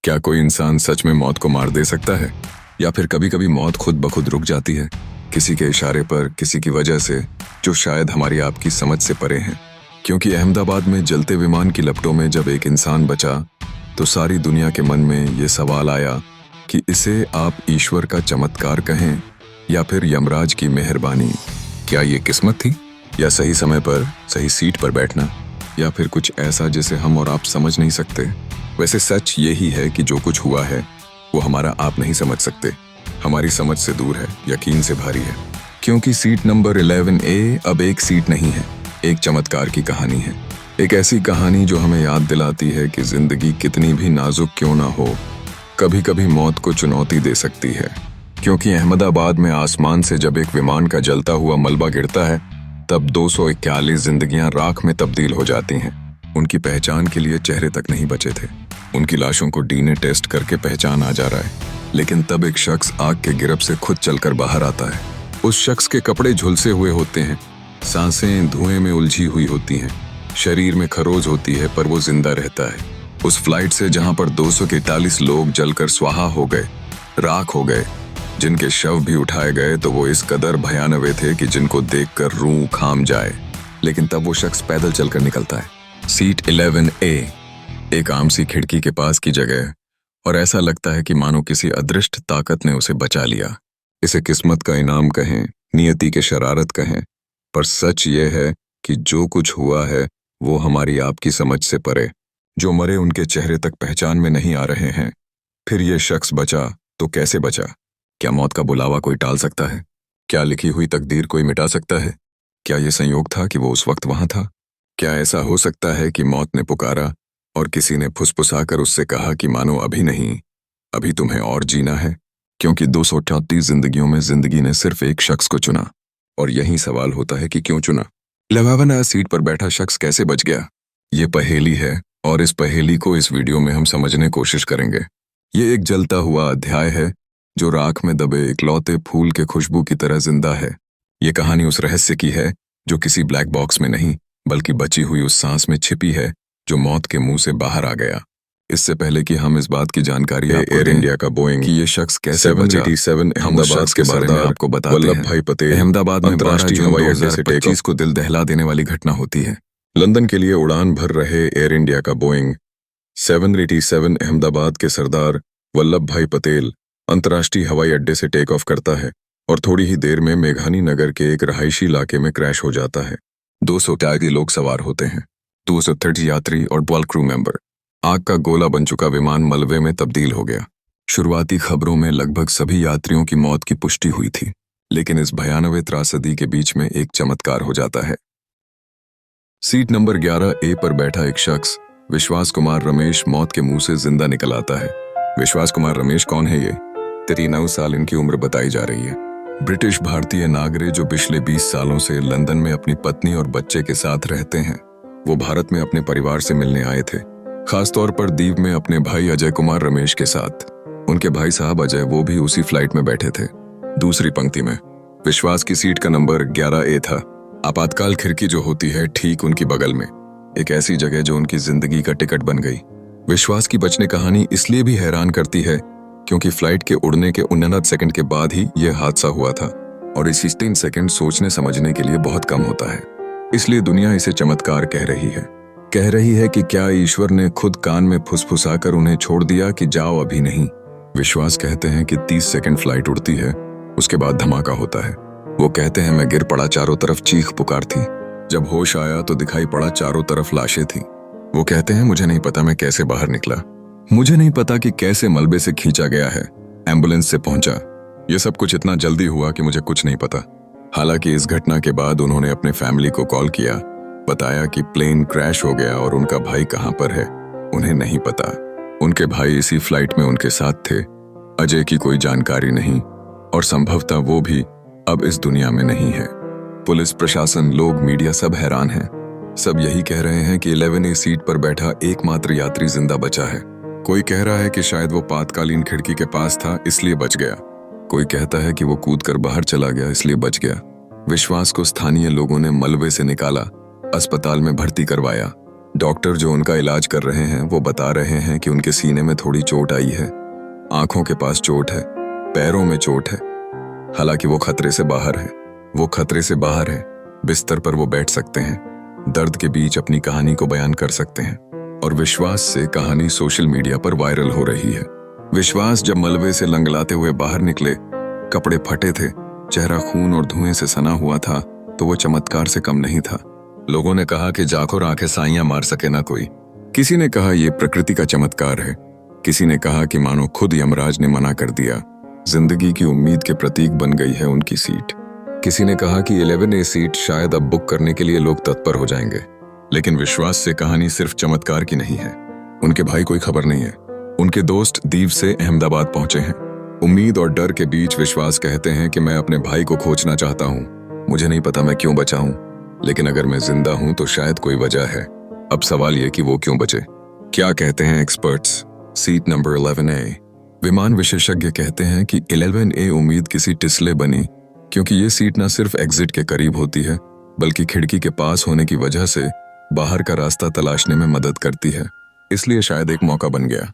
क्या कोई इंसान सच में मौत को मार दे सकता है, या फिर कभी कभी मौत खुद ब खुद रुक जाती है, किसी के इशारे पर, किसी की वजह से, जो शायद हमारी आपकी समझ से परे हैं। क्योंकि अहमदाबाद में जलते विमान की लपटों में जब एक इंसान बचा, तो सारी दुनिया के मन में ये सवाल आया कि इसे आप ईश्वर का चमत्कार कहें या फिर यमराज की मेहरबानी। क्या ये किस्मत थी, या सही समय पर सही सीट पर बैठना, या फिर कुछ ऐसा जिसे हम और आप समझ नहीं सकते। वैसे सच यही है कि जो कुछ हुआ है वो हमारा आप नहीं समझ सकते, हमारी समझ से दूर है, यकीन से भारी है। क्योंकि सीट नंबर 11A अब एक सीट नहीं है, एक चमत्कार की कहानी है। एक ऐसी कहानी जो हमें याद दिलाती है कि जिंदगी कितनी भी नाजुक क्यों ना हो, कभी कभी मौत को चुनौती दे सकती है। क्योंकि अहमदाबाद में आसमान से जब एक विमान का जलता हुआ मलबा गिरता है, तब 241 जिंदगियां राख में तब्दील हो जाती हैं। उनकी पहचान के लिए चेहरे तक नहीं बचे थे। उनकी लाशों को डीएनए टेस्ट करके पहचान आ जा रहा है, लेकिन तब एक शख्स आग के गिरफ्त से खुद चलकर बाहर आता है। उस शख्स के कपड़े झुलसे हुए होते हैं, सांसें धुएं में उलझी हुई होती हैं, शरीर में खरोज होती है, पर वो जिंदा रहता है। उस फ्लाइट से जहां पर 241 लोग जलकर स्वाहा हो गए, राख हो गए, जिनके शव भी उठाए गए, तो वो इस कदर भयानक थे कि जिनको देखकर रूह खाम जाए। लेकिन तब वो शख्स पैदल चलकर निकलता है। सीट 11A एक आम सी खिड़की के पास की जगह है, और ऐसा लगता है कि मानो किसी अदृष्ट ताकत ने उसे बचा लिया। इसे किस्मत का इनाम कहें, नियति के शरारत कहें, पर सच ये है कि जो कुछ हुआ है वो हमारी आपकी समझ से परे। जो मरे उनके चेहरे तक पहचान में नहीं आ रहे हैं। फिर ये शख्स बचा तो कैसे बचा? क्या मौत का बुलावा कोई टाल सकता है? क्या लिखी हुई तकदीर कोई मिटा सकता है? क्या ये संयोग था कि वो उस वक्त वहां था? क्या ऐसा हो सकता है कि मौत ने पुकारा और किसी ने फुसफुसाकर उससे कहा कि मानो अभी नहीं, अभी तुम्हें और जीना है? क्योंकि 238 जिंदगियों में जिंदगी ने सिर्फ एक शख्स को चुना, और यही सवाल होता है कि क्यों चुना? 11 सीट पर बैठा शख्स कैसे बच गया? ये पहेली है, और इस पहेली को इस वीडियो में हम समझने कोशिश करेंगे। ये एक जलता हुआ अध्याय है जो राख में दबे इकलौते फूल के खुशबू की तरह जिंदा है। ये कहानी उस रहस्य की है जो किसी ब्लैक बॉक्स में नहीं, बल्कि बची हुई उस सांस में छिपी है जो मौत के मुंह से बाहर आ गया। इससे पहले कि हम इस बात की जानकारी एयर इंडिया का बोइंग कि ये शख्स कैसे बचा, हम उस शख्स के बारे में आपको बताते हैं। वल्लभ भाई पटेल अहमदाबाद में अंतर्राष्ट्रीय हवाई अड्डे से 25 को दिल दहला देने वाली घटना होती है। लंदन के लिए उड़ान भर रहे एयर इंडिया का बोइंग 787 अहमदाबाद के सरदार वल्लभ भाई पटेल अंतर्राष्ट्रीय हवाई अड्डे से टेक ऑफ करता है, और थोड़ी ही देर में मेघानी नगर के एक रहायशी इलाके में क्रैश हो जाता है। 240 लोग सवार होते हैं, 230 यात्री और 12 क्रू मेंबर। आग का गोला बन चुका विमान मलबे में तब्दील हो गया। शुरुआती खबरों में लगभग सभी यात्रियों की मौत की पुष्टि हुई थी, लेकिन इस भयानक त्रासदी के बीच में एक चमत्कार हो जाता है। सीट नंबर 11A पर बैठा एक शख्स, विश्वास कुमार रमेश, मौत के मुंह से जिंदा निकल आता है। विश्वास कुमार रमेश कौन है? ये 93 साल इनकी उम्र बताई जा रही है। ब्रिटिश भारतीय नागरिक जो पिछले 20 सालों से लंदन में अपनी पत्नी और बच्चे के साथ रहते हैं। वो भारत में अपने परिवार से मिलने आए थे, खासतौर पर दीव में अपने भाई अजय कुमार रमेश के साथ। उनके भाई साहब अजय, वो भी उसी फ्लाइट में बैठे थे, दूसरी पंक्ति में। विश्वास की सीट का नंबर 11A था। आपातकाल खिड़की जो होती है ठीक उनकी बगल में, एक ऐसी जगह जो उनकी जिंदगी का टिकट बन गई। विश्वास की बचने कहानी इसलिए भी हैरान करती है क्योंकि फ्लाइट के उड़ने के 89 सेकंड के बाद ही यह हादसा हुआ था, और इसी 3 सेकंड सोचने समझने के लिए बहुत कम होता है। इसलिए दुनिया इसे चमत्कार कह रही है। कह रही है कि क्या ईश्वर ने खुद कान में फुसफुसाकर उन्हें छोड़ दिया कि जाओ अभी नहीं। विश्वास कहते हैं कि 30 सेकंड फ्लाइट उड़ती है, उसके बाद धमाका होता है। वो कहते हैं मैं गिर पड़ा, चारों तरफ चीख पुकार थी। जब होश आया तो दिखाई पड़ा चारों तरफ लाशें थी। वो कहते हैं मुझे नहीं पता मैं कैसे बाहर निकला, मुझे नहीं पता कि कैसे मलबे से खींचा गया है, एम्बुलेंस से पहुंचा। ये सब कुछ इतना जल्दी हुआ कि मुझे कुछ नहीं पता। हालांकि इस घटना के बाद उन्होंने अपने फैमिली को कॉल किया, बताया कि प्लेन क्रैश हो गया और उनका भाई कहां पर है उन्हें नहीं पता। उनके भाई इसी फ्लाइट में उनके साथ थे। अजय की कोई जानकारी नहीं, और संभवतः वो भी अब इस दुनिया में नहीं है। पुलिस प्रशासन, लोग, मीडिया सब हैरान हैं। सब यही कह रहे हैं कि 11A सीट पर बैठा एकमात्र यात्री जिंदा बचा है। कोई कह रहा है कि शायद वो पातकालीन खिड़की के पास था इसलिए बच गया। कोई कहता है कि वो कूदकर बाहर चला गया इसलिए बच गया। विश्वास को स्थानीय लोगों ने मलबे से निकाला, अस्पताल में भर्ती करवाया, डॉक्टर जो उनका इलाज कर रहे हैं वो बता रहे हैं कि उनके सीने में थोड़ी चोट आई है, आंखों के पास चोट है, पैरों में चोट है। हालांकि वो खतरे से बाहर है, वो खतरे से बाहर है। बिस्तर पर वो बैठ सकते हैं, दर्द के बीच अपनी कहानी को बयान कर सकते हैं। और विश्वास से कहानी सोशल मीडिया पर वायरल हो रही है। विश्वास जब मलबे से लंगलाते हुए बाहर निकले, कपड़े फटे थे, चेहरा खून और धुएं से सना हुआ था, तो वो चमत्कार से कम नहीं था। लोगों ने कहा कि जाखोर आंखें साइयां मार सके ना कोई। किसी ने कहा यह प्रकृति का चमत्कार है, किसी ने कहा कि मानो खुद यमराज ने मना कर दिया। जिंदगी की उम्मीद के प्रतीक बन गई है उनकी सीट। किसी ने कहा कि 11A सीट शायद अब बुक करने के लिए लोग तत्पर हो जाएंगे। लेकिन विश्वास से कहानी सिर्फ चमत्कार की नहीं है। उनके भाई कोई खबर नहीं है। उनके दोस्त दीव से अहमदाबाद पहुंचे हैं। उम्मीद और डर के बीच विश्वास कहते हैं कि मैं अपने भाई को खोजना चाहता हूं। मुझे नहीं पता मैं क्यों बचा हूं, लेकिन अगर मैं जिंदा हूं तो शायद कोई वजह है। अब सवाल यह कि वो क्यों बचे। क्या कहते हैं एक्सपर्ट्स। Seat number 11A। विमान विशेषज्ञ कहते हैं कि 11A उम्मीद किसी टिसले बनी, क्योंकि ये सीट न सिर्फ एग्जिट के करीब होती है, बल्कि खिड़की के पास होने की वजह से बाहर का रास्ता तलाशने में मदद करती है। इसलिए शायद एक मौका बन गया।